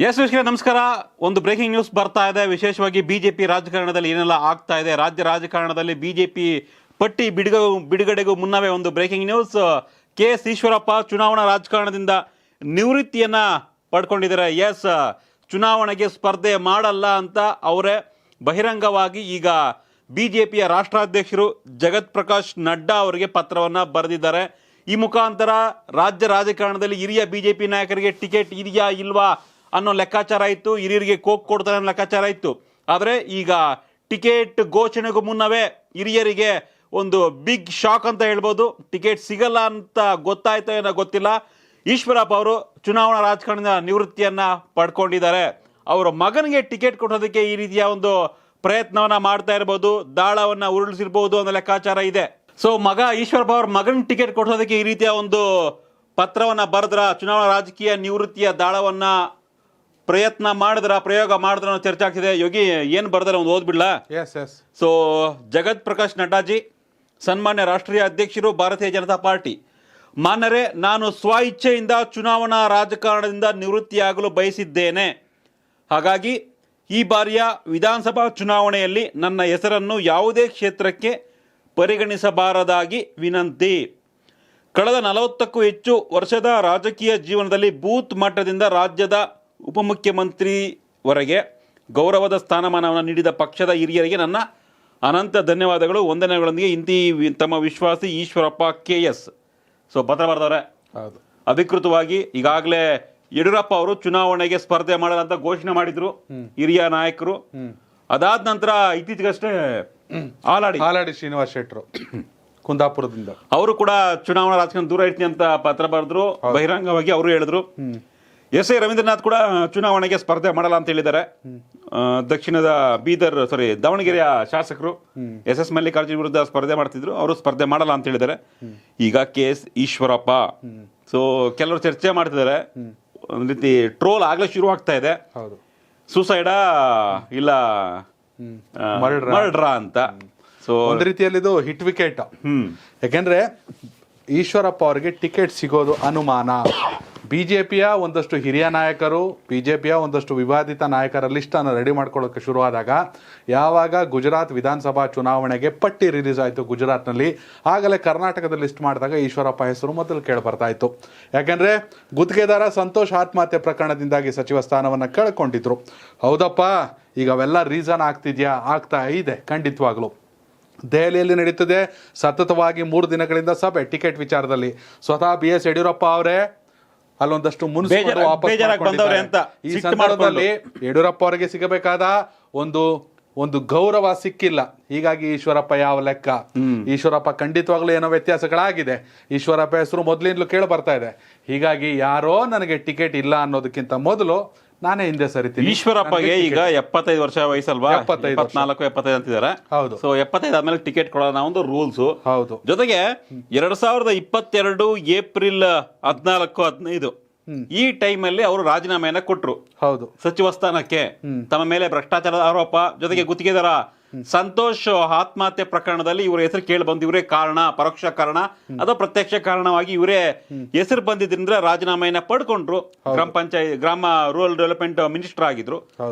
S ವೀಕ್ಷಕರೇ ನಮಸ್ಕಾರ. ಒಂದು ಬ್ರೇಕಿಂಗ್ ನ್ಯೂಸ್ ಬರ್ತಾ ಇದೆ. ವಿಶೇಷವಾಗಿ ಬಿಜೆಪಿ ರಾಜಕಾರಣದಲ್ಲಿ ಏನೆಲ್ಲ ಆಗ್ತಾ ಇದೆ, ರಾಜ್ಯ ರಾಜಕಾರಣದಲ್ಲಿ ಬಿಜೆಪಿ ಪಟ್ಟಿ ಬಿಡುಗಡೆಗೂ ಮುನ್ನವೇ ಒಂದು ಬ್ರೇಕಿಂಗ್ ನ್ಯೂಸ್. KS ಈಶ್ವರಪ್ಪ ಚುನಾವಣಾ ರಾಜಕಾರಣದಿಂದ ನಿವೃತ್ತಿಯನ್ನ ಪಡ್ಕೊಂಡಿದ್ದಾರೆ. ಎಸ್, ಚುನಾವಣೆಗೆ ಸ್ಪರ್ಧೆ ಮಾಡಲ್ಲ ಅಂತ ಅವರೇ ಬಹಿರಂಗವಾಗಿ ಈಗ ಬಿಜೆಪಿಯ ರಾಷ್ಟ್ರಾಧ್ಯಕ್ಷರು ಜಗತ್ ಪ್ರಕಾಶ್ ನಡ್ಡಾ ಅವರಿಗೆ ಪತ್ರವನ್ನು ಬರೆದಿದ್ದಾರೆ. ಈ ಮುಖಾಂತರ ರಾಜ್ಯ ರಾಜಕಾರಣದಲ್ಲಿ ಹಿರಿಯ ಬಿಜೆಪಿ ನಾಯಕರಿಗೆ ಟಿಕೆಟ್ ಇದೆಯಾ ಇಲ್ವಾ ಅನ್ನೋ ಲೆಕ್ಕಾಚಾರ ಇತ್ತು, ಹಿರಿಯರಿಗೆ ಕೋಕ್ ಕೊಡ್ತಾರೆ ಅನ್ನೋ ಲೆಕ್ಕಾಚಾರ ಇತ್ತು. ಆದರೆ ಈಗ ಟಿಕೆಟ್ ಘೋಷಣೆಗೂ ಮುನ್ನವೇ ಹಿರಿಯರಿಗೆ ಒಂದು ಬಿಗ್ ಶಾಕ್ ಅಂತ ಹೇಳ್ಬೋದು. ಟಿಕೆಟ್ ಸಿಗಲ್ಲ ಅಂತ ಗೊತ್ತಾಯ್ತೋ ಏನೋ ಗೊತ್ತಿಲ್ಲ. ಈಶ್ವರಪ್ಪ ಅವರು ಚುನಾವಣಾ ರಾಜಕಾರಣದ ನಿವೃತ್ತಿಯನ್ನ ಪಡ್ಕೊಂಡಿದ್ದಾರೆ. ಅವರ ಮಗನಿಗೆ ಟಿಕೆಟ್ ಕೊಡೋದಕ್ಕೆ ಈ ರೀತಿಯ ಒಂದು ಪ್ರಯತ್ನವನ್ನ ಮಾಡ್ತಾ ಇರಬಹುದು, ದಾಳವನ್ನ ಉರುಳಿಸಿರ್ಬಹುದು ಅನ್ನೋ ಲೆಕ್ಕಾಚಾರ ಇದೆ. ಸೊ ಮಗ ಈಶ್ವರಪ್ಪ ಅವ್ರ ಮಗನ ಟಿಕೆಟ್ ಕೊಡೋದಕ್ಕೆ ಈ ರೀತಿಯ ಒಂದು ಪತ್ರವನ್ನ ಬರೆದ್ರ, ಚುನಾವಣಾ ರಾಜಕೀಯ ನಿವೃತ್ತಿಯ ದಾಳವನ್ನ ಪ್ರಯೋಗ ಮಾಡಿದ್ರ ಚರ್ಚೆ ಆಗ್ತಿದೆ. ಯೋಗಿ ಏನ್ ಬರ್ದಾರೆ ಒಂದು ಓದ್ಬಿಡ್ಲಾ? ಸೊ ಜಗತ್ ಪ್ರಕಾಶ್ ನಡ್ಡಾಜಿ, ಸನ್ಮಾನ್ಯ ರಾಷ್ಟ್ರೀಯ ಅಧ್ಯಕ್ಷರು ಭಾರತೀಯ ಜನತಾ ಪಾರ್ಟಿ, ಮಾನ್ಯರೇ, ನಾನು ಸ್ವ ಇಚ್ಛೆಯಿಂದ ಚುನಾವಣಾ ರಾಜಕಾರಣದಿಂದ ನಿವೃತ್ತಿಯಾಗಲು ಬಯಸಿದ್ದೇನೆ. ಹಾಗಾಗಿ ಈ ಬಾರಿಯ ವಿಧಾನಸಭಾ ಚುನಾವಣೆಯಲ್ಲಿ ನನ್ನ ಹೆಸರನ್ನು ಯಾವುದೇ ಕ್ಷೇತ್ರಕ್ಕೆ ಪರಿಗಣಿಸಬಾರದಾಗಿ ವಿನಂತಿ. ಕಳೆದ 40ಕ್ಕೂ ಹೆಚ್ಚು ವರ್ಷದ ರಾಜಕೀಯ ಜೀವನದಲ್ಲಿ ಬೂತ್ ಮಟ್ಟದಿಂದ ರಾಜ್ಯದ ಉಪಮುಖ್ಯಮಂತ್ರಿವರೆಗೆ ಗೌರವದ ಸ್ಥಾನಮಾನವನ್ನು ನೀಡಿದ ಪಕ್ಷದ ಹಿರಿಯರಿಗೆ ನನ್ನ ಅನಂತ ಧನ್ಯವಾದಗಳು, ವಂದನೆಗಳೊಂದಿಗೆ ಇಂತಿ ತಮ್ಮ ವಿಶ್ವಾಸಿ ಈಶ್ವರಪ್ಪ KS. ಸೊ ಪತ್ರ ಬರೆದವ್ರೆ. ಅಧಿಕೃತವಾಗಿ ಈಗಾಗಲೇ ಯಡಿಯೂರಪ್ಪ ಅವರು ಚುನಾವಣೆಗೆ ಸ್ಪರ್ಧೆ ಮಾಡಲ್ಲ ಅಂತ ಘೋಷಣೆ ಮಾಡಿದ್ರು ಹಿರಿಯ ನಾಯಕರು. ಅದಾದ ನಂತರ ಇತ್ತೀಚೆಗಷ್ಟೇ ಹಾಲಾಡಿ ಶ್ರೀನಿವಾಸ್ ಶೆಟ್ಟರು ಕುಂದಾಪುರದಿಂದ ಅವರು ಕೂಡ ಚುನಾವಣಾ ರಾಜಕಾರಣ ದೂರ ಇರ್ತೀನಿ ಅಂತ ಪತ್ರ ಬರೆದ್ರು. ಬಹಿರಂಗವಾಗಿ ಅವರು ಹೇಳಿದ್ರು. ಎಸ್ ಎ ರವೀಂದ್ರನಾಥ್ ಕೂಡ ಚುನಾವಣೆಗೆ ಸ್ಪರ್ಧೆ ಮಾಡಲ್ಲ ಅಂತ ಹೇಳಿದ್ದಾರೆ. ದಕ್ಷಿಣದ ದಾವಣಗೆರೆಯ ಶಾಸಕರು SS ಮಲ್ಲಿಕಾರ್ಜುನ್ ವಿರುದ್ಧ ಸ್ಪರ್ಧೆ ಮಾಡ್ತಿದ್ರು, ಅವರು ಸ್ಪರ್ಧೆ ಮಾಡಲ್ಲ ಅಂತ ಹೇಳಿದ್ದಾರೆ. ಈಗ KS ಈಶ್ವರಪ್ಪ. ಸೊ ಕೆಲವರು ಚರ್ಚೆ ಮಾಡ್ತಿದ್ದಾರೆ, ಒಂದ್ ರೀತಿ ಟ್ರೋಲ್ ಆಗ್ಲೇ ಶುರು ಆಗ್ತಾ ಇದೆ. ಸೂಸೈಡಾ ಇಲ್ಲ ಮರ್ಡ್ರಾ ಅಂತ. ಸೊ ಒಂದ್ ರೀತಿಯಲ್ಲಿ ಇದು ಹಿಟ್ ವಿಕೆಟ್. ಯಾಕೆಂದ್ರೆ ಈಶ್ವರಪ್ಪ ಅವರಿಗೆ ಟಿಕೆಟ್ ಸಿಗೋದು ಅನುಮಾನ. ಬಿಜೆಪಿಯ ಒಂದಷ್ಟು ಹಿರಿಯ ನಾಯಕರು, ಬಿಜೆಪಿಯ ಒಂದಷ್ಟು ವಿವಾದಿತ ನಾಯಕರ ಲಿಸ್ಟ್ ಅನ್ನು ರೆಡಿ ಮಾಡ್ಕೊಳ್ಳೋಕೆ ಶುರುವಾದಾಗ, ಯಾವಾಗ ಗುಜರಾತ್ ವಿಧಾನಸಭಾ ಚುನಾವಣೆಗೆ ಪಟ್ಟಿ ರಿಲೀಸ್ ಆಯಿತು ಗುಜರಾತ್ನಲ್ಲಿ, ಆಗಲೇ ಕರ್ನಾಟಕದ ಲಿಸ್ಟ್ ಮಾಡಿದಾಗ ಈಶ್ವರಪ್ಪ ಹೆಸರು ಮೊದಲು ಕೇಳಿ ಬರ್ತಾ ಇತ್ತು. ಯಾಕೆಂದ್ರೆ ಗುತ್ತಿಗೆದಾರ ಸಂತೋಷ್ ಆತ್ಮಹತ್ಯೆ ಪ್ರಕರಣದಿಂದಾಗಿ ಸಚಿವ ಸ್ಥಾನವನ್ನು ಕಳ್ಕೊಂಡಿದ್ರು. ಹೌದಪ್ಪ, ಈಗ ಅವೆಲ್ಲ ರೀಸನ್ ಆಗ್ತಾ ಇದೆ ಖಂಡಿತವಾಗ್ಲು. ದೆಹಲಿಯಲ್ಲಿ ನಡೀತದೆ ಸತತವಾಗಿ 3 ದಿನಗಳಿಂದ ಸಭೆ ಟಿಕೆಟ್ ವಿಚಾರದಲ್ಲಿ. ಸ್ವತಃ BS ಯಡಿಯೂರಪ್ಪ ಅವರೇ ಅಲ್ಲೊಂದಷ್ಟು ಮುನ್ಸಿಪಲ್ ವಾಪಸ್ ಈ ಸಂದರ್ಭದಲ್ಲಿ ಯಡಿಯೂರಪ್ಪ ಅವರಿಗೆ ಸಿಗಬೇಕಾದ ಒಂದು ಗೌರವ ಸಿಕ್ಕಿಲ್ಲ. ಹೀಗಾಗಿ ಈಶ್ವರಪ್ಪ ಯಾವ ಲೆಕ್ಕ? ಈಶ್ವರಪ್ಪ ಖಂಡಿತವಾಗ್ಲೂ ಏನೋ ವ್ಯತ್ಯಾಸಗಳಾಗಿದೆ. ಈಶ್ವರಪ್ಪ ಹೆಸರು ಮೊದಲಿಂದಲೂ ಕೇಳಿ ಬರ್ತಾ ಇದೆ. ಹೀಗಾಗಿ ಯಾರೋ ನನಗೆ ಟಿಕೆಟ್ ಇಲ್ಲ ಅನ್ನೋದಕ್ಕಿಂತ ಮೊದಲು ನಾನೇ ಹಿಂದೆ ಸರಿತೀನಿ. ಈಶ್ವರಪ್ಪಗೆ ಈಗ 75 ವರ್ಷ ವಯಸ್ಸಲ್ವಾ? 74-75 ಅಂತಿದ್ದಾರೆ. ಹೌದು. ಸೊ 75 ಆದ್ಮೇಲೆ ಟಿಕೆಟ್ ಕೊಡೋಣ ಒಂದು ರೂಲ್ಸ್. ಹೌದು. ಜೊತೆಗೆ 2022 ಏಪ್ರಿಲ್ 14-15 ಈ ಟೈಮ್ ಅಲ್ಲಿ ಅವರು ರಾಜೀನಾಮೆಯನ್ನ ಕೊಟ್ರು. ಹೌದು. ಸಚಿವ ಸ್ಥಾನಕ್ಕೆ. ತಮ್ಮ ಮೇಲೆ ಭ್ರಷ್ಟಾಚಾರದ ಆರೋಪ, ಜೊತೆಗೆ ಗುತ್ತಿಗೆದಾರ ಸಂತೋಷ್ ಆತ್ಮಹತ್ಯೆ ಪ್ರಕರಣದಲ್ಲಿ ಇವರ ಹೆಸರು ಕೇಳಿ ಬಂದು ಇವರೇ ಕಾರಣ, ಪರೋಕ್ಷ ಕಾರಣ ಅಥವಾ ಪ್ರತ್ಯಕ್ಷ ಕಾರಣವಾಗಿ ಇವರೇ ಹೆಸರು ಬಂದಿದ್ರಿಂದ ರಾಜೀನಾಮೆಯನ್ನ ಪಡ್ಕೊಂಡ್ರು. ಗ್ರಾಮ ರೂರಲ್ ಡೆವಲಪ್ಮೆಂಟ್ ಮಿನಿಸ್ಟರ್ ಆಗಿದ್ರು.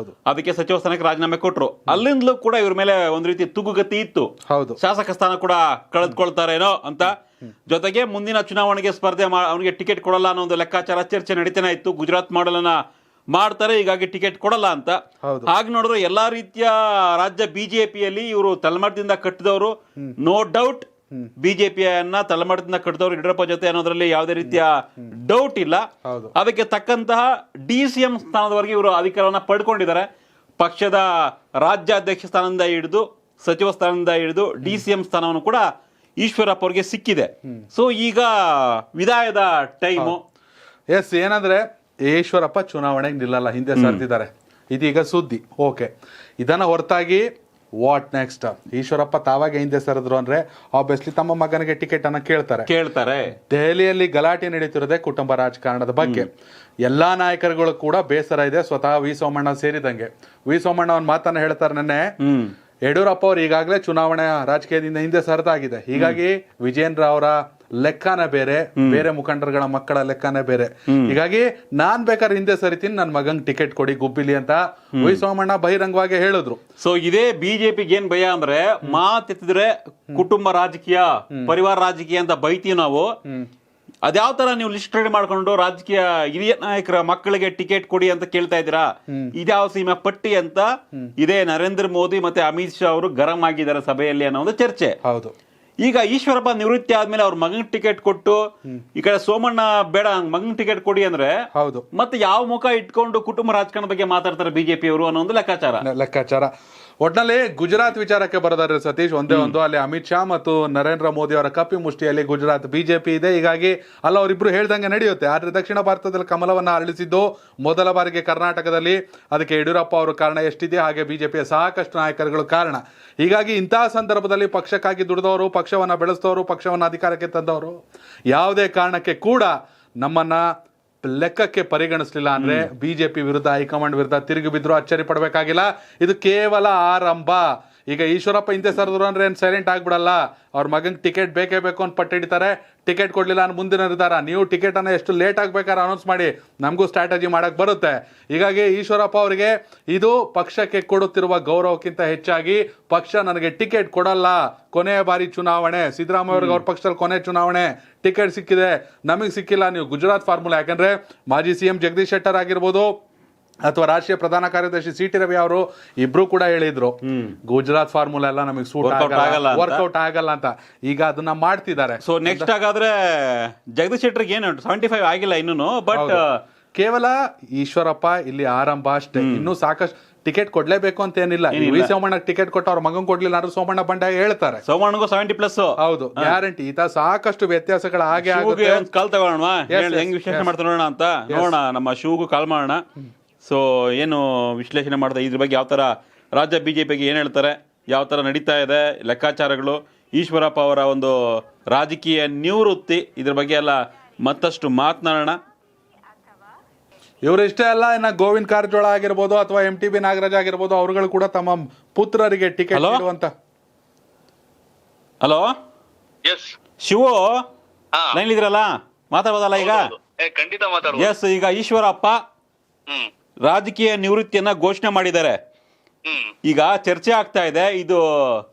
ಅದಕ್ಕೆ ಸಚಿವ ಸ್ಥಾನಕ್ಕೆ ರಾಜೀನಾಮೆ ಕೊಟ್ರು. ಅಲ್ಲಿಂದಲೂ ಕೂಡ ಇವ್ರ ಮೇಲೆ ಒಂದು ರೀತಿ ತುಗುಗತಿ ಇತ್ತು. ಶಾಸಕ ಸ್ಥಾನ ಕೂಡ ಕಳೆದುಕೊಳ್ತಾರೇನೋ ಅಂತ. ಜೊತೆಗೆ ಮುಂದಿನ ಚುನಾವಣೆಗೆ ಸ್ಪರ್ಧೆ ಅವನಿಗೆ ಟಿಕೆಟ್ ಕೊಡಲ್ಲ ಅನ್ನೋ ಒಂದು ಲೆಕ್ಕಾಚಾರ ಚರ್ಚೆ ನಡೀತಾನೆ ಇತ್ತು. ಗುಜರಾತ್ ಮಾಡೆಲ್ ಅನ್ನ ಮಾಡ್ತಾರೆ, ಹೀಗಾಗಿ ಟಿಕೆಟ್ ಕೊಡಲ್ಲ ಅಂತ. ಹಾಗೆ ನೋಡಿದ್ರೆ ಎಲ್ಲಾ ರೀತಿಯ ರಾಜ್ಯ ಬಿಜೆಪಿಯಲ್ಲಿ ಇವರು ತಲೆಮಾರದಿಂದ ಕಟ್ಟಿದವರು, ನೋ ಡೌಟ್ ಬಿಜೆಪಿಯನ್ನ ತಲೆಮಾರದಿಂದ ಕಟ್ಟಿದವರು ಯಡಿಯೂರಪ್ಪ ಜೊತೆ ಅನ್ನೋದ್ರಲ್ಲಿ ಯಾವುದೇ ರೀತಿಯ ಡೌಟ್ ಇಲ್ಲ. ಅದಕ್ಕೆ ತಕ್ಕಂತಹ DCM ಸ್ಥಾನದವರೆಗೆ ಇವರು ಅಧಿಕಾರವನ್ನ ಪಡ್ಕೊಂಡಿದ್ದಾರೆ. ಪಕ್ಷದ ರಾಜ್ಯಾಧ್ಯಕ್ಷ ಸ್ಥಾನದಿಂದ ಹಿಡಿದು ಸಚಿವ ಸ್ಥಾನದಿಂದ ಹಿಡಿದು DCM ಸ್ಥಾನವನ್ನು ಕೂಡ ಈಶ್ವರಪ್ಪ ಅವರಿಗೆ ಸಿಕ್ಕಿದೆ. ಸೊ ಈಗ ವಿದಾಯದ ಟೈಮು. ಎಸ್, ಏನಂದ್ರೆ ಈಶ್ವರಪ್ಪ ಚುನಾವಣೆಗೆ ನಿಲ್ಲಲ್ಲ, ಹಿಂದೆ ಸರಿದಿದ್ದಾರೆ. ಇದೀಗ ಸುದ್ದಿ. ಓಕೆ, ಇದನ್ನ ಹೊರತಾಗಿ ವಾಟ್ ನೆಕ್ಸ್ಟ್? ಈಶ್ವರಪ್ಪ ತಾವಾಗೆ ಹಿಂದೆ ಸರಿದ್ರು ಅಂದ್ರೆ ಆಬ್ವಿಯಸ್ಲಿ ತಮ್ಮ ಮಗನಿಗೆ ಟಿಕೆಟ್ ಅನ್ನ ಕೇಳ್ತಾರೆ. ದೆಹಲಿಯಲ್ಲಿ ಗಲಾಟೆ ನಡೀತಿರೋದೇ ಕುಟುಂಬ ರಾಜಕಾರಣದ ಬಗ್ಗೆ. ಎಲ್ಲಾ ನಾಯಕರುಗಳು ಕೂಡ ಬೇಸರ ಇದೆ, ಸ್ವತಃ ವಿ ಸೋಮಣ್ಣ ಸೇರಿದಂಗೆ. ವಿ ಸೋಮಣ್ಣ ಒಂದು ಮಾತನ್ನ ಹೇಳ್ತಾರೆ ನೆನ್ನೆ, ಯಡಿಯೂರಪ್ಪ ಅವರು ಈಗಾಗಲೇ ಚುನಾವಣೆ ರಾಜಕೀಯದಿಂದ ಹಿಂದೆ ಸರಿದಾಗಿದೆ. ಹೀಗಾಗಿ ವಿಜೇಂದ್ರ ಅವರ ಲೆಕ್ಕನೇ ಬೇರೆ, ಬೇರೆ ಮುಖಂಡರುಗಳ ಮಕ್ಕಳ ಲೆಕ್ಕನೇ ಬೇರೆ. ಹೀಗಾಗಿ ನಾನ್ ಬೇಕಾದ್ರೆ ಹಿಂದೆ ಸರಿತೀನಿ, ನನ್ನ ಮಗಂಗ್ ಟಿಕೆಟ್ ಕೊಡಿ ಗುಬ್ಬಿಲಿ ಅಂತ ವೈ ಸೋಮಣ್ಣ ಬಹಿರಂಗವಾಗಿ ಹೇಳಿದ್ರು. ಸೊ ಇದೇ ಬಿಜೆಪಿಗೆ ಏನ್ ಭಯ ಅಂದ್ರೆ ಮಾತೆತ್ತಿದ್ರೆ ಕುಟುಂಬ ರಾಜಕೀಯ, ಪರಿವಾರ ರಾಜಕೀಯ ಅಂತ ಬೈತೀವಿ ನಾವು. ಅದ್ಯಾವ ತರ ನೀವು ಲಿಸ್ಟ್ ರೆಡಿ ಮಾಡ್ಕೊಂಡು ರಾಜಕೀಯ ಹಿರಿಯ ನಾಯಕರ ಮಕ್ಕಳಿಗೆ ಟಿಕೆಟ್ ಕೊಡಿ ಅಂತ ಕೇಳ್ತಾ ಇದ್ದೀರಾ? ಇದ್ಯಾವ ಸೀಮೆ ಪಟ್ಟಿ ಅಂತ ಇದೇ ನರೇಂದ್ರ ಮೋದಿ ಮತ್ತೆ ಅಮಿತ್ ಶಾ ಅವರು ಗರಂ ಆಗಿದ್ದಾರೆ ಸಭೆಯಲ್ಲಿ ಅನ್ನೋ ಒಂದು ಚರ್ಚೆ. ಹೌದು. ಈಗ ಈಶ್ವರಪ್ಪ ನಿವೃತ್ತಿ ಆದ್ಮೇಲೆ ಅವ್ರ ಮಗನ್ ಟಿಕೆಟ್ ಕೊಟ್ಟು ಈ ಕಡೆ ಸೋಮಣ್ಣ ಬೇಡ ಮಗನ್ ಟಿಕೆಟ್ ಕೊಡಿ ಅಂದ್ರೆ ಹೌದು, ಮತ್ತೆ ಯಾವ ಮುಖ ಇಟ್ಕೊಂಡು ಕುಟುಂಬ ರಾಜಕಾರಣ ಬಗ್ಗೆ ಮಾತಾಡ್ತಾರೆ ಬಿಜೆಪಿ ಅವರು ಅನ್ನೋ ಒಂದು ಲೆಕ್ಕಾಚಾರ. ಒಟ್ನಲ್ಲಿ ಗುಜರಾತ್ ವಿಚಾರಕ್ಕೆ ಬರೋದಾದ್ರೆ ಸತೀಶ್, ಒಂದೇ ಒಂದು ಅಲ್ಲಿ ಅಮಿತ್ ಶಾ ಮತ್ತು ನರೇಂದ್ರ ಮೋದಿ ಅವರ ಕಪ್ಪಿ ಮುಷ್ಟಿಯಲ್ಲಿ ಗುಜರಾತ್ ಬಿಜೆಪಿ ಇದೆ. ಹೀಗಾಗಿ ಅಲ್ಲ ಅವರಿಬ್ರು ಹೇಳ್ದಂಗೆ ನಡೆಯುತ್ತೆ. ಆದ್ರೆ ದಕ್ಷಿಣ ಭಾರತದಲ್ಲಿ ಕಮಲವನ್ನ ಅರಳಿಸಿದ್ದು ಮೊದಲ ಬಾರಿಗೆ ಕರ್ನಾಟಕದಲ್ಲಿ. ಅದಕ್ಕೆ ಯಡಿಯೂರಪ್ಪ ಅವರು ಕಾರಣ ಎಷ್ಟಿದೆ, ಹಾಗೆ ಬಿಜೆಪಿಯ ಸಾಕಷ್ಟು ನಾಯಕರುಗಳು ಕಾರಣ. ಹೀಗಾಗಿ ಇಂತಹ ಸಂದರ್ಭದಲ್ಲಿ ಪಕ್ಷಕ್ಕಾಗಿ ದುಡಿದವರು, ಪಕ್ಷವನ್ನ ಬೆಳೆಸಿದವರು, ಪಕ್ಷವನ್ನ ಅಧಿಕಾರಕ್ಕೆ ತಂದವರು ಯಾವುದೇ ಕಾರಣಕ್ಕೆ ಕೂಡ ನಮ್ಮನ್ನ ಲೆಕ್ಕಕ್ಕೆ ಪರಿಗಣಿಸಲಿಲ್ಲ ಅಂದ್ರೆ ಬಿಜೆಪಿ ವಿರುದ್ಧ, ಹೈಕಮಾಂಡ್ ವಿರುದ್ಧ ತಿರುಗಿ ಬಿದ್ರು ಅಚ್ಚರಿ ಪಡಬೇಕಾಗಿಲ್ಲ. ಇದು ಕೇವಲ ಆರಂಭ. ಈಗ ಈಶ್ವರಪ್ಪ ಹಿಂದೆ ಸರಿದ್ರು ಅಂದ್ರೆ ಏನ್ ಸೈಲೆಂಟ್ ಆಗ್ಬಿಡಲ್ಲ. ಅವ್ರ ಮಗಂಗೆ ಟಿಕೆಟ್ ಬೇಕೇ ಬೇಕು ಅಂತ ಪಟ್ಟಿಡ್ತಾರೆ. ಟಿಕೆಟ್ ಕೊಡ್ಲಿಲ್ಲ ಅನ್ನೋ ಮುಂದಿನ ನಿರ್ಧಾರ. ನೀವು ಟಿಕೆಟ್ ಅನ್ನ ಎಷ್ಟು ಲೇಟ್ ಆಗ್ಬೇಕಾದ್ರೆ ಅನೌನ್ಸ್ ಮಾಡಿ, ನಮಗೂ ಸ್ಟ್ರಾಟಜಿ ಮಾಡಕ್ ಬರುತ್ತೆ. ಹೀಗಾಗಿ ಈಶ್ವರಪ್ಪ ಅವರಿಗೆ ಇದು ಪಕ್ಷಕ್ಕೆ ಕೊಡುತ್ತಿರುವ ಗೌರವಕ್ಕಿಂತ ಹೆಚ್ಚಾಗಿ ಪಕ್ಷ ನನಗೆ ಟಿಕೆಟ್ ಕೊಡಲ್ಲ, ಕೊನೆಯ ಬಾರಿ ಚುನಾವಣೆ, ಸಿದ್ದರಾಮಯ್ಯ ಅವ್ರಿಗೆ ಅವ್ರ ಪಕ್ಷದಲ್ಲಿ ಕೊನೆ ಚುನಾವಣೆ, ಟಿಕೆಟ್ ಸಿಕ್ಕಿದೆ, ನಮಗೆ ಸಿಕ್ಕಿಲ್ಲ. ನೀವು ಗುಜರಾತ್ ಫಾರ್ಮುಲಾ, ಯಾಕಂದ್ರೆ ಮಾಜಿ ಸಿಎಂ ಜಗದೀಶ್ ಶೆಟ್ಟರ್ ಆಗಿರ್ಬೋದು ಅಥವಾ ರಾಷ್ಟ್ರೀಯ ಪ್ರಧಾನ ಕಾರ್ಯದರ್ಶಿ ಸಿ.ಟಿ. ರವಿ ಅವರು ಇಬ್ರು ಕೂಡ ಹೇಳಿದ್ರು ಗುಜರಾತ್ ಫಾರ್ಮುಲಾ ಎಲ್ಲ ನಮಗೆ ಸೂಟ್ ಆಗಲ್ಲ, ವರ್ಕೌಟ್ ಆಗಲ್ಲ ಅಂತ. ಈಗ ಅದನ್ನ ಮಾಡ್ತಿದ್ದಾರೆ. ಸೊ ನೆಕ್ಸ್ಟ್ ಹಾಗಾದ್ರೆ ಜಗದೀಶ್ ಶೆಟ್ಟರ್ಗೆ ಏನು 75 ಆಗಿಲ್ಲ ಇನ್ನೂ, ಬಟ್ ಕೇವಲ ಈಶ್ವರಪ್ಪ ಇಲ್ಲಿ ಆರಂಭ ಅಷ್ಟೇ. ಇನ್ನು ಸಾಕಷ್ಟು ಟಿಕೆಟ್ ಕೊಡ್ಲೇಬೇಕು ಅಂತ ಏನಿಲ್ಲ. ವಿ ಸೋಮಣ್ಣ ಟಿಕೆಟ್ ಕೊಟ್ಟು ಅವ್ರ ಮಗನ್ ಕೊಡ್ಲಿಲ್ಲ ಅಂದ್ರೆ ಸೋಮಣ್ಣ ಬಂಡಾಗ ಹೇಳ್ತಾರೆ ಸೋಮಣ್ಣಗೂ 70+. ಹೌದು, ಗ್ಯಾರಂಟಿ. ಈತ ಸಾಕಷ್ಟು ವ್ಯತ್ಯಾಸಗಳ ಹಾಗೆ ಆಗುತ್ತೆ. ಕಾಲ್ ತಗೋಣ, ಹೆಂಗ್ ವಿಶ್ಲೇಷಣೆ ಮಾಡ್ತಾರೆ ನೋಡೋಣ ಅಂತ. ನೋಡೋಣ, ನಮ್ಮ ಶಿವಗೂ ಕಾಲ್ ಮಾಡೋಣ. ಸೊ ಏನು ವಿಶ್ಲೇಷಣೆ ಮಾಡ್ತಾರೆ ಇದ್ರ ಬಗ್ಗೆ, ಯಾವ ತರ ರಾಜ್ಯ ಬಿಜೆಪಿಗೆ ಏನ್ ಹೇಳ್ತಾರೆ, ಯಾವ ತರ ನಡೀತಾ ಇದೆ ಲೆಕ್ಕಾಚಾರಗಳು, ಈಶ್ವರಪ್ಪ ಅವರ ಒಂದು ರಾಜಕೀಯ ನಿವೃತ್ತಿ, ಇದ್ರ ಬಗ್ಗೆ ಎಲ್ಲ ಮತ್ತಷ್ಟು ಮಾತನಾಡೋಣ. ಇವರು ಇಷ್ಟೇ ಅಲ್ಲ, ಇನ್ನ ಗೋವಿಂದ್ ಕಾರಜೋಳ ಆಗಿರ್ಬೋದು ಅಥವಾ MTB ನಾಗರಾಜ್ ಆಗಿರ್ಬೋದು, ಅವರುಗಳು ಕೂಡ ತಮ್ಮ ಪುತ್ರರಿಗೆ ಟಿಕೆಟ್ ನೀಡುವಂತ. ಹಲೋ ಶಿವು, ಲೈನ್ ಇದ್ರಲ್ಲ, ಮಾತಾಡೋದಲ್ಲ ಈಗ? ಖಂಡಿತ ಮಾತಾಡೋದು. ಎಸ್, ಈಗ ಈಶ್ವರಪ್ಪ ರಾಜಕೀಯ ನಿವೃತ್ತಿಯನ್ನ ಘೋಷಣೆ ಮಾಡಿದ್ದಾರೆ. ಈಗ ಚರ್ಚೆ ಆಗ್ತಾ ಇದೆ, ಇದು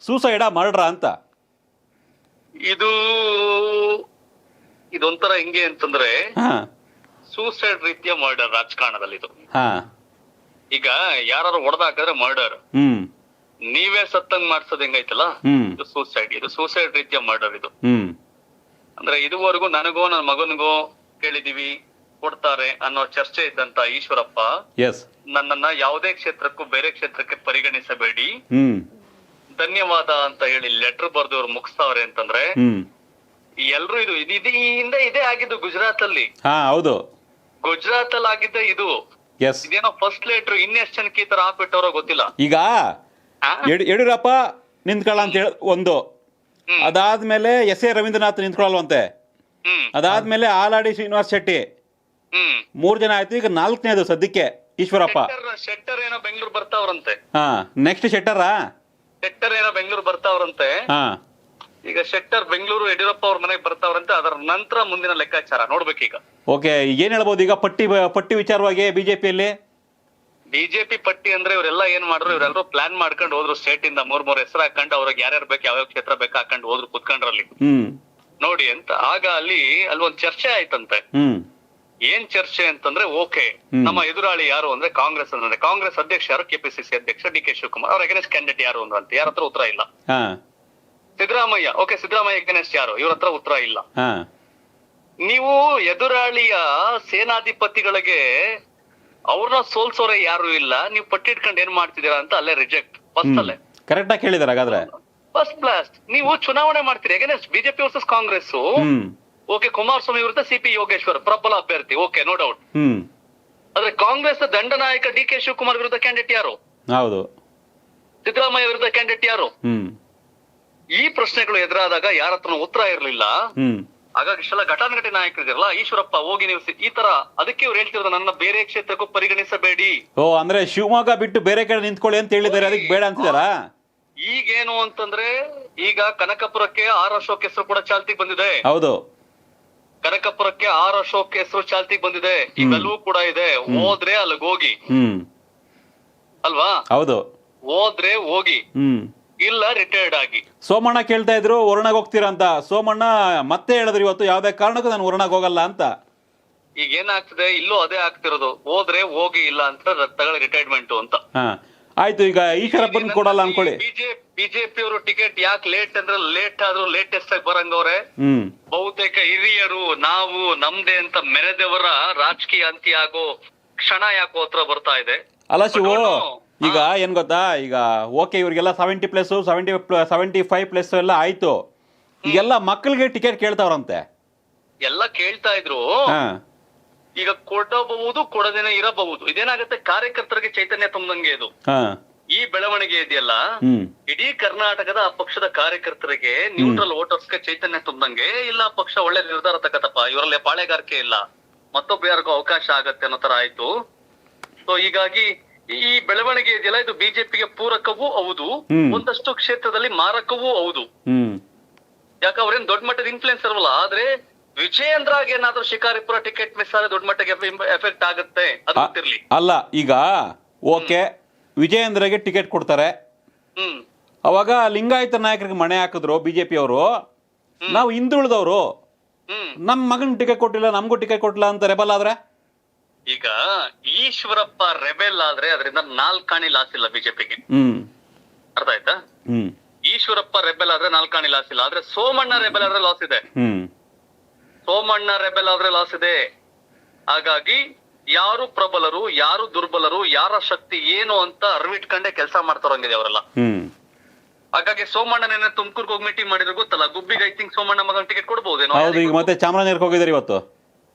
ಸೂಸೈಡಾ ಮರ್ಡರ್ ಅಂತ. ಇದೊಂಥರ ಹೆಂಗೆ ಅಂತಂದ್ರೆ ಸೂಸೈಡ್ ರೀತಿಯ ಮರ್ಡರ್ ರಾಜಕಾರಣದಲ್ಲಿ ಇದು. ಈಗ ಯಾರು ಹೊಡೆದಾಕಿದ್ರೆ ಮರ್ಡರ್, ನೀವೇ ಸತ್ತಂಗ್ ಮಾಡ್ಸೋದ್ ಹೆಂಗೈತಲ್ಲ, ಇದು ಸೂಸೈಡ್. ಇದು ಸೂಸೈಡ್ ರೀತಿಯ ಮರ್ಡರ್ ಇದು. ಅಂದ್ರೆ ಇದುವರೆಗೂ ನನಗೋ ನನ್ನ ಮಗನಿಗೋ ಕೇಳಿದೀವಿ, ಕೊಡ್ತಾರೆ ಅನ್ನೋ ಚರ್ಚೆ ಇದ್ದಂತ ಈಶ್ವರಪ್ಪ ನನ್ನನ್ನ ಯಾವುದೇ ಕ್ಷೇತ್ರಕ್ಕೂ ಬೇರೆ ಕ್ಷೇತ್ರಕ್ಕೆ ಪರಿಗಣಿಸಬೇಡಿ, ಧನ್ಯವಾದ ಅಂತ ಹೇಳಿ ಲೆಟರ್ ಬರ್ದು ಅವ್ರು ಮುಗಿಸ್ತಾವ್ರೆ ಅಂತಂದ್ರೆ ಎಲ್ರು ಇದು ಹಿಂದೆ ಇದೇ ಆಗಿದ್ದು ಗುಜರಾತ್ ಅಲ್ಲಿ. ಹೌದು, ಗುಜರಾತ್ ಅಲ್ಲಿ ಆಗಿದ್ದ ಇದು. ಇದೇನೋ ಫಸ್ಟ್ ಲೆಟರ್, ಇನ್ನೆಷ್ಟು ಜನಕ್ಕೆ ಈ ತರ ಹಾಕ್ಬಿಟ್ಟವ್ರೋ ಗೊತ್ತಿಲ್ಲ. ಈಗ ಯಡಿಯೂರಪ್ಪ ನಿಂತ್ಕೊಳ್ಳ ಅಂತ ಹೇಳಿ ಒಂದು, ಅದಾದ್ಮೇಲೆ ಎಸ್ ಎ ರವೀಂದ್ರನಾಥ್ ನಿಂತ್ಕೊಳ್ಳಲ್ವಂತೆ, ಅದಾದ್ಮೇಲೆ ಆಲಾಡಿ ಶ್ರೀನಿವಾಸ್ ಶೆಟ್ಟಿ, 3 ಜನ ಆಯ್ತು. ಈಗ 4ನೇದು ಸದ್ಯಕ್ಕೆ ಈಶ್ವರಪ್ಪ. ಶೆಟ್ಟರ್ ಏನೋ ಬೆಂಗಳೂರು ಬರ್ತಾವ್ರಂತೆ. ನೆಕ್ಸ್ಟ್ ಶೆಟ್ಟರ್ ಏನೋ ಬೆಂಗಳೂರು ಬರ್ತಾವ್ರಂತೆ. ಈಗ ಶೆಟ್ಟರ್ ಬೆಂಗಳೂರು ಯಡಿಯೂರಪ್ಪ ಅವ್ರ ಮನೆಗೆ ಬರ್ತಾವ್ರಂತೆ. ಅದರ ನಂತರ ಮುಂದಿನ ಲೆಕ್ಕಾಚಾರ ನೋಡ್ಬೇಕೀಗ. ಓಕೆ, ಏನ್ ಹೇಳ್ಬೋದು ಈಗ ಪಟ್ಟಿ ವಿಚಾರವಾಗಿ ಬಿಜೆಪಿಯಲ್ಲಿ? ಬಿಜೆಪಿ ಪಟ್ಟಿ ಅಂದ್ರೆ ಇವರೆಲ್ಲ ಏನ್ ಮಾಡ್ರು, ಇವರೆಲ್ಲರೂ ಪ್ಲಾನ್ ಮಾಡ್ಕೊಂಡು ಹೋದ್ರು. ಸ್ಟೇಟ್ ಇಂದ 3 ಹೆಸರು ಹಾಕೊಂಡು ಅವ್ರಿಗೆ ಯಾರ್ಯಾರು ಬೇಕು, ಯಾವ್ಯಾವ ಕ್ಷೇತ್ರ ಬೇಕು ಹಾಕೊಂಡು ಹೋದ್ರು ಕುತ್ಕೊಂಡ್ರಲ್ಲಿ ನೋಡಿ ಅಂತ. ಆಗ ಅಲ್ಲಿ ಒಂದ್ ಚರ್ಚೆ ಆಯ್ತಂತೆ. ಏನ್ ಚರ್ಚೆ ಅಂತಂದ್ರೆ, ಓಕೆ ನಮ್ಮ ಎದುರಾಳಿ ಯಾರು ಅಂದ್ರೆ ಕಾಂಗ್ರೆಸ್ ಅಧ್ಯಕ್ಷ ಯಾರು, KPCC ಅಧ್ಯಕ್ಷ DK ಶಿವಕುಮಾರ್, ಅವ್ರ ಅಗೇನೆಸ್ಟ್ ಕ್ಯಾಂಡಿಡೇಟ್ ಯಾರು ಅಂತ ಯಾರ ಹತ್ರ ಉತ್ತರ ಇಲ್ಲ. ಸಿದ್ದರಾಮಯ್ಯ, ಓಕೆ ಸಿದ್ದರಾಮಯ್ಯ ಅಗೇನೆಸ್ಟ್ ಯಾರು, ಇವ್ರ ಹತ್ರ ಉತ್ತರ ಇಲ್ಲ. ನೀವು ಎದುರಾಳಿಯ ಸೇನಾಧಿಪತಿಗಳಿಗೆ ಅವ್ರನ್ನ ಸೋಲ್ಸೋರೆ ಯಾರು ಇಲ್ಲ, ನೀವು ಪಟ್ಟಿ ಇಟ್ಕೊಂಡು ಏನ್ ಮಾಡ್ತಿದ್ದೀರಾ ಅಂತ ಅಲ್ಲೇ ರಿಜೆಕ್ಟ್. ಫಸ್ಟ್ ಅಲ್ಲೇ ಕರೆಕ್ಟ್ ಆಗಿ ಹೇಳಿದಾರೆ. ಹಾಗಾದ್ರೆ ಫಸ್ಟ್ ಬ್ಲಾಸ್ಟ್. ನೀವು ಚುನಾವಣೆ ಮಾಡ್ತೀರಿ against BJP versus Congress. Okay, Kumaraswamy ವಿರುದ್ಧ CP ಯೋಗೇಶ್ವರ್ ಪ್ರಬಲ ಅಭ್ಯರ್ಥಿ, ಓಕೆ ನೋ ಡೌಟ್. ಆದ್ರೆ ಕಾಂಗ್ರೆಸ್ ದಂಡನಾಯಕ DK ಶಿವಕುಮಾರ್ ವಿರುದ್ಧ ಕ್ಯಾಂಡಿಡೇಟ್ ಯಾರು? ಹೌದು, ಸಿದ್ದರಾಮಯ್ಯ ವಿರುದ್ಧ ಕ್ಯಾಂಡಿಡೇಟ್ ಯಾರು? ಈ ಪ್ರಶ್ನೆಗಳು ಎದುರಾದಾಗ ಯಾರ ಹತ್ರ ಉತ್ತರ ಇರ್ಲಿಲ್ಲ. ಹಾಗಾಗಿ ಇಷ್ಟೆಲ್ಲ ಘಟಾನುಘಟಿ ನಾಯಕರಿದಿರಲ್ಲ, ಈಶ್ವರಪ್ಪ ಹೋಗಿ ನೀವು ಈ ತರ, ಅದಕ್ಕೆ ಇವ್ರು ಹೇಳ್ತಿರೋದು ನನ್ನ ಬೇರೆ ಕ್ಷೇತ್ರಕ್ಕೂ ಪರಿಗಣಿಸಬೇಡಿ. ಅಂದ್ರೆ ಶಿವಮೊಗ್ಗ ಬಿಟ್ಟು ಬೇರೆ ಕಡೆ ನಿಂತ್ಕೊಳ್ಳಿ ಅಂತ ಹೇಳಿದಾರೆ, ಅದಕ್ಕೆ ಬೇಡ ಅಂತಿದಾರಾ? ಈಗೇನು ಅಂತಂದ್ರೆ ಈಗ ಕನಕಪುರಕ್ಕೆ ಆರ್ ಅಶೋಕ್ ಹೆಸರು ಕೂಡ ಚಾಲ್ತಿಗೆ ಬಂದಿದೆ. ಹೌದು, ಕನಕಪುರಕ್ಕೆ ಆರ್ ಅಶೋಕ್ ಹೆಸರು ಚಾಲ್ತಿಗೆ ಬಂದಿದೆ. ಇವೆಲ್ಲವೂ ಕೂಡ ಇದೆ. ಹೋದ್ರೆ ಅಲ್ಲಿಗೆ ಹೋಗಿ ಅಲ್ವಾ? ಹೌದು, ಹೋದ್ರೆ ಹೋಗಿ, ಇಲ್ಲ ರಿಟೈರ್ಡ್ ಆಗಿ. ಸೋಮಣ್ಣ ಕೇಳ್ತಾ ಇದ್ರು ವರುಣಾಗ್ ಹೋಗ್ತೀರಾ ಅಂತ. ಸೋಮಣ್ಣ ಮತ್ತೆ ಹೇಳಿದ್ರು ಇವತ್ತು ಯಾವ್ದೇ ಕಾರಣಕ್ಕೂ ನಾನು ವರುಣಾಗ್ ಹೋಗಲ್ಲ ಅಂತ. ಈಗ ಏನಾಗ್ತದೆ, ಇಲ್ಲೂ ಅದೇ ಆಗ್ತಿರೋದು. ಹೋದ್ರೆ ಹೋಗಿ, ಇಲ್ಲ ಅಂತ ತಗೊಳ್ಳಿ ರಿಟೈರ್ಮೆಂಟ್ ಅಂತ. ಆಯ್ತು, ಈಗ ಈಶ್ವರಪ್ಪನ್ ಕೊಡಲ್ಲ ಅನ್ಕೊಳ್ಳಿ. ಬಿಜೆಪಿ ಅವರು ಟಿಕೆಟ್ ಯಾಕೆ ಲೇಟ್ ಅಂದ್ರೆ ಲೇಟ್ ಆದ್ರೂ ಲೇಟೆಸ್ಟ್ ಆಗಿ ಬರಂಗವ್ರೆ. ಬಹುತೇಕ ಹಿರಿಯರು ನಾವು ನಮ್ದೇ ಅಂತ ಮೆರೆದವರ ರಾಜಕೀಯ ಅಂತ್ಯ ಆಗೋ ಕ್ಷಣ ಯಾಕೋ ಹತ್ರ ಬರ್ತಾ ಇದೆ. ಅಲ್ಲ ಶಿವು, ಈಗ ಏನ್ ಗೊತ್ತಾ, ಈಗ ಓಕೆ ಇವ್ರಿಗೆಲ್ಲ 70+, 75+ ಎಲ್ಲ ಆಯ್ತು. ಈಗೆಲ್ಲ ಮಕ್ಕಳಿಗೆ ಟಿಕೆಟ್ ಕೇಳ್ತಾವ್ರಂತೆ. ಎಲ್ಲ ಕೇಳ್ತಾ ಇದ್ರು. ಈಗ ಕೊಡಬಹುದು, ಕೊಡದೇನೆ ಇರಬಹುದು. ಇದೇನಾಗುತ್ತೆ, ಕಾರ್ಯಕರ್ತರಿಗೆ ಚೈತನ್ಯ ತುಂಬಂಗೆ ಇದು. ಈ ಬೆಳವಣಿಗೆ ಇದೆಯಲ್ಲ, ಇಡೀ ಕರ್ನಾಟಕದ ಆ ಪಕ್ಷದ ಕಾರ್ಯಕರ್ತರಿಗೆ, ನ್ಯೂಟ್ರಲ್ ವೋಟರ್ಸ್ಗೆ ಚೈತನ್ಯ ತುಂಬಂಗೆ. ಇಲ್ಲ ಪಕ್ಷ ಒಳ್ಳೆ ನಿರ್ಧಾರ ತಗತ್ತಪ್ಪ, ಇವರಲ್ಲಿ ಪಾಳೆಗಾರಿಕೆ ಇಲ್ಲ, ಮತ್ತೊಬ್ಬ ಯಾರಿಗೂ ಅವಕಾಶ ಆಗತ್ತೆ ಅನ್ನೋ ತರ ಆಯ್ತು. ಸೊ ಹೀಗಾಗಿ ಈ ಬೆಳವಣಿಗೆ ಇದೆಯಲ್ಲ, ಇದು ಬಿಜೆಪಿಗೆ ಪೂರಕವೂ ಹೌದು, ಒಂದಷ್ಟು ಕ್ಷೇತ್ರದಲ್ಲಿ ಮಾರಕವೂ ಹೌದು. ಯಾಕೆ ಅವ್ರೇನ್ ದೊಡ್ಡ ಮಟ್ಟದ ಇನ್ಫ್ಲೂಯೆನ್ಸ್ ಇರಲ್ಲ. ಆದ್ರೆ ವಿಜಯೇಂದ್ರಗೆ ಏನಾದ್ರೂ ಶಿಕಾರಿಪುರ ಟಿಕೆಟ್ ಮಿಸ್ ಆದ್ರೆ ದೊಡ್ಡ ಮಟ್ಟಿಗೆ ಎಫೆಕ್ಟ್ ಆಗುತ್ತೆ, ಅದು ಗೊತ್ತಿರ್ಲಿ. ಅಲ್ಲ, ಈಗ ಓಕೆ ವಿಜಯೇಂದ್ರಗೆ ಟಿಕೆಟ್ ಕೊಡ್ತಾರೆ, ಅವಾಗ ಲಿಂಗಾಯತ ನಾಯಕರಿಗೆ ಮಣೆ ಹಾಕಿದ್ರು ಬಿಜೆಪಿ ಅವರು. ನಾವು ಹಿಂದುಳಿದವರು, ನಮ್ ಮಗನ್ ಟಿಕೆಟ್ ಕೊಟ್ಟಿಲ್ಲ, ನಮಗೂ ಟಿಕೆಟ್ ಕೊಟ್ಟಿಲ್ಲ ಅಂತ ರೆಬಲ್ ಆದ್ರೆ. ಈಗ ಈಶ್ವರಪ್ಪ ರೆಬೆಲ್ ಆದ್ರೆ ಅದರಿಂದ 4 ಆಣಿ ಲಾಸ್ ಇಲ್ಲ ಬಿಜೆಪಿಗೆ. ಅರ್ಥ ಆಯ್ತಾ? ಈಶ್ವರಪ್ಪ ರೆಬೆಲ್ ಆದ್ರೆ 4 ಆಣಿ ಲಾಸ್ ಇಲ್ಲ. ಆದ್ರೆ ಸೋಮಣ್ಣ ರೆಬೆಲ್ ಆದ್ರೆ ಲಾಸ್ ಇದೆ. ಸೋಮಣ್ಣ ರೆಬೆಲ್ ಆದ್ರೆ ಲಾಸ್ ಇದೆ. ಹಾಗಾಗಿ ಯಾರು ಪ್ರಬಲರು, ಯಾರು ದುರ್ಬಲರು, ಯಾರ ಶಕ್ತಿ ಏನು ಅಂತ ಅರಿವಿಟ್ಕೊಂಡೆ ಕೆಲಸ ಮಾಡ್ತಾರಂಗಿದೆ ಅವರೆಲ್ಲ. ಹಾಗಾಗಿ ಸೋಮಣ್ಣನ ತುಮಕೂರ್ಗೆ ಹೋಗಿ ಮೀಟಿಂಗ್ ಮಾಡಿದ್ರೆ ಗೊತ್ತಲ್ಲ, ಗುಬ್ಬಿಗೆ ಐ ಥಿಂಕ್ ಸೋಮಣ್ಣ ಮಗನ್ ಟಿಕೆಟ್ ಕೊಡ್ಬೋದೇನೋ. ಈಗ ಮತ್ತೆ ಚಾಮರಾಜನಗರಕ್ಕೆ ಹೋಗಿದ್ದಾರೆ ಇವತ್ತು.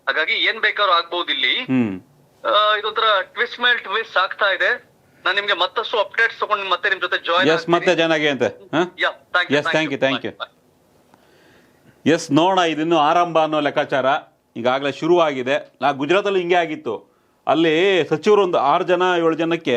ಹಾಗಾಗಿ ಏನ್ ಬೇಕಾದ್ರೂ ಆಗ್ಬಹುದು ಇಲ್ಲಿ. ಇದೊಂಥರ ಟ್ವಿಸ್ಟ್ ಮೇಲ್ ಟ್ವಿಸ್ಟ್ ಆಗ್ತಾ ಇದೆ. ನಾನು ನಿಮ್ಗೆ ಮತ್ತಷ್ಟು ಅಪ್ಡೇಟ್ಸ್ ತಗೊಂಡು ಮತ್ತೆ ನಿಮ್ ಜೊತೆ ಜಾಯ್ನ್ ಮತ್ತೆ ಚೆನ್ನಾಗಿ ಅಂತ. Thank you. ಎಸ್, ನೋಡೋಣ, ಇದನ್ನು ಆರಂಭ ಅನ್ನೋ ಲೆಕ್ಕಾಚಾರ ಈಗಾಗಲೇ ಶುರುವಾಗಿದೆ. ಗುಜರಾತಲ್ಲಿ ಹಿಂಗೆ ಆಗಿತ್ತು. ಅಲ್ಲಿ ಸಚಿವರು ಒಂದು 6 ಜನ 7 ಜನಕ್ಕೆ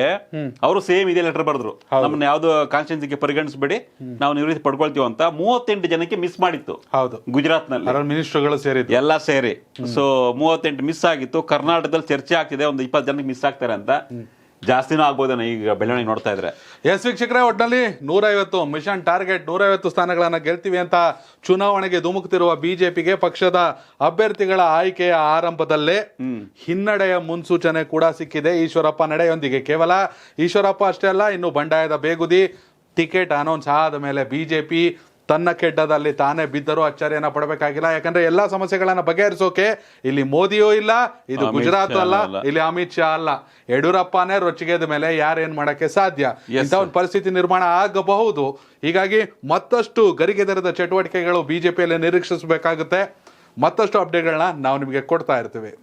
ಅವರು ಸೇಮ್ ಇದೇ ಲೆಟರ್ ಬರೆದ್ರು, ನಮ್ಮನ್ನ ಯಾವ್ದು ಕಾನ್ಸ್ಟಿಟ್ಯೂನ್ಸಿಗೆ ಪರಿಗಣಿಸಬೇಡಿ, ನಾವು ನಿವೃತ್ತಿ ಪಡ್ಕೊಳ್ತೀವಿ ಅಂತ. 38 ಜನಕ್ಕೆ ಮಿಸ್ ಮಾಡಿತ್ತು. ಹೌದು, ಗುಜರಾತ್ ನಲ್ಲಿ ಮಿನಿಸ್ಟರ್ಗಳು ಸೇರಿ ಎಲ್ಲ ಸೇರಿ. ಸೊ 38 ಮಿಸ್ ಆಗಿತ್ತು. ಕರ್ನಾಟಕದಲ್ಲಿ ಚರ್ಚೆ ಆಗ್ತಿದೆ, ಒಂದು 20 ಜನಕ್ಕೆ ಮಿಸ್ ಆಗ್ತಾರೆ ಅಂತ. ಜಾಸ್ತಿನೂ ಆಗ್ಬೋದೇನೋ ಈಗ ಬೆಳವಣಿಗೆ ನೋಡ್ತಾ ಇದ್ರೆ. ಎಸ್ ವೀಕ್ಷಕರೇ, ಒಟ್ಟಿನಲ್ಲಿ 150 ಮಿಷನ್ ಟಾರ್ಗೆಟ್ 150 ಸ್ಥಾನಗಳನ್ನ ಗೆಲ್ತೀವಿ ಅಂತ ಚುನಾವಣೆಗೆ ಧುಮುಕ್ತಿರುವ ಬಿಜೆಪಿಗೆ ಪಕ್ಷದ ಅಭ್ಯರ್ಥಿಗಳ ಆಯ್ಕೆಯ ಆರಂಭದಲ್ಲೇ ಹಿನ್ನಡೆಯ ಮುನ್ಸೂಚನೆ ಕೂಡ ಸಿಕ್ಕಿದೆ ಈಶ್ವರಪ್ಪ ನಡೆಯೊಂದಿಗೆ. ಕೇವಲ ಈಶ್ವರಪ್ಪ ಅಷ್ಟೇ ಅಲ್ಲ, ಇನ್ನು ಬಂಡಾಯದ ಬೇಗುದಿ. ಟಿಕೆಟ್ ಅನೌನ್ಸ್ ಆದ ಮೇಲೆ ಬಿಜೆಪಿ ತನ್ನ ಕೆಡ್ಡದಲ್ಲಿ ತಾನೇ ಬಿದ್ದರೂ ಅಚ್ಚರಿಯನ್ನ ಪಡಬೇಕಾಗಿಲ್ಲ. ಯಾಕಂದ್ರೆ ಎಲ್ಲಾ ಸಮಸ್ಯೆಗಳನ್ನ ಬಗೆಹರಿಸೋಕೆ ಇಲ್ಲಿ ಮೋದಿಯೂ ಇಲ್ಲ, ಇದು ಗುಜರಾತ್ ಅಲ್ಲ, ಇಲ್ಲಿ ಅಮಿತ್ ಶಾ ಅಲ್ಲ, ಯಡಿಯೂರಪ್ಪನೇ ರೊಚ್ಚಿಗೆದ ಮೇಲೆ ಯಾರೇನ್ ಮಾಡಕ್ಕೆ ಸಾಧ್ಯ? ಇಂಥ ಒಂದು ಪರಿಸ್ಥಿತಿ ನಿರ್ಮಾಣ ಆಗಬಹುದು. ಹೀಗಾಗಿ ಮತ್ತಷ್ಟು ಗರಿಗೆದರದ ಚಟುವಟಿಕೆಗಳು ಬಿಜೆಪಿಯಲ್ಲಿ ನಿರೀಕ್ಷಿಸಬೇಕಾಗುತ್ತೆ. ಮತ್ತಷ್ಟು ಅಪ್ಡೇಟ್ಗಳನ್ನ ನಾವು ನಿಮಗೆ ಕೊಡ್ತಾ ಇರ್ತೀವಿ.